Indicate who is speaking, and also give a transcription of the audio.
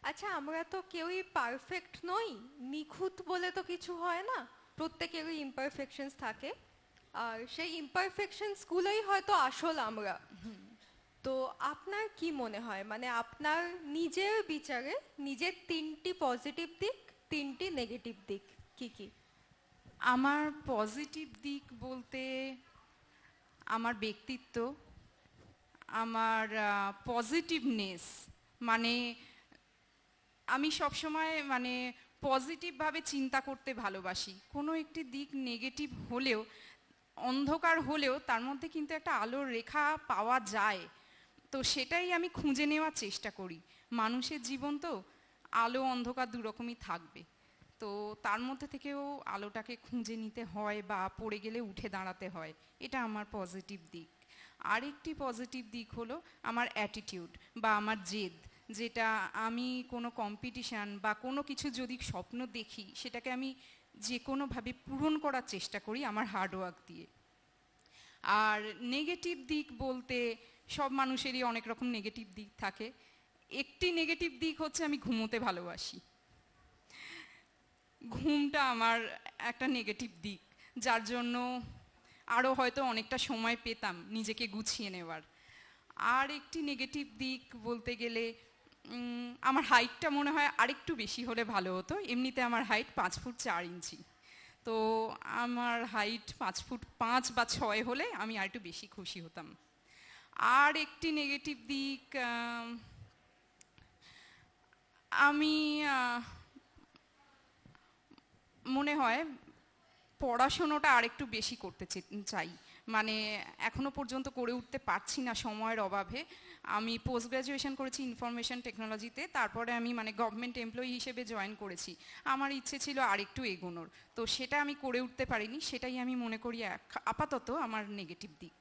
Speaker 1: আচ্ছা, আমরা তো কেউই পারফেক্ট নই, নিখুঁত বলে তো কিছু হয় না। প্রত্যেকেরই ইমপারফেকশনস থাকে, আর সেই ইমপারফেকশনস গুলোই হয়তো আসল আমরা। তো আপনার কি মনে হয়, মানে আপনার নিজের বিচারে নিজের তিনটি পজিটিভ দিক, তিনটি নেগেটিভ দিক কি কি?
Speaker 2: আমার পজিটিভ দিক বলতে আমার ব্যক্তিত্ব, আমার পজিটিভনেস, মানে আমি সবসময় মানে পজিটিভভাবে চিন্তা করতে ভালোবাসি। কোনো একটি দিক নেগেটিভ হলেও, অন্ধকার হলেও তার মধ্যে কিন্তু একটা আলোর রেখা পাওয়া যায়। তো সেটাই আমি খুঁজে নেওয়ার চেষ্টা করি। মানুষের জীবন তো, আলো অন্ধকার দুরকমই থাকবে। তো তার মধ্যে থেকেও আলোটাকে খুঁজে নিতে হয় বা পড়ে গেলে উঠে দাঁড়াতে হয়। এটা আমার পজিটিভ দিক। আরেকটি পজিটিভ দিক হলো আমার অ্যাটিটিউড বা আমার জেদ, যেটা আমি কোনো কম্পিটিশান বা কোনো কিছু যদি স্বপ্ন দেখি, সেটাকে আমি যে কোনোভাবে পূরণ করার চেষ্টা করি আমার হার্ডওয়ার্ক দিয়ে। আর নেগেটিভ দিক বলতে সব মানুষেরই অনেক রকম নেগেটিভ দিক থাকে। একটি নেগেটিভ দিক হচ্ছে আমি ঘুমোতে ভালোবাসি। ঘুমটা আমার একটা নেগেটিভ দিক, যার জন্য আরও হয়তো অনেকটা সময় পেতাম নিজেকে গুছিয়ে নেওয়ার। আর একটি নেগেটিভ দিক বলতে গেলে আমার হাইটটা মনে হয় আরেকটু বেশি হলে ভালো হতো। এমনিতে আমার হাইট 5 ফুট 4 ইঞ্চি। তো আমার হাইট 5 ফুট 5 বা 6 হলে আমি আর একটু বেশি খুশি হতাম। আর একটি নেগেটিভ দিক, আমি মনে হয় পড়াশোনাটা আরেকটু বেশি করতে চাই। মানে এখনো পর্যন্ত করে উঠতে পারছি না সময়ের অভাবে। আমি পোস্ট গ্র্যাজুয়েশন করেছি ইনফরমেশন টেকনোলজিতে, তারপরে আমি মানে গভর্নমেন্ট এমপ্লয়ি হিসেবে জয়েন করেছি। আমার ইচ্ছে ছিল আরেকটু এগোনোর, তো সেটা আমি করে উঠতে পারিনি। সেটাই আমি মনে করি আপাতত আমার নেগেটিভ দিক।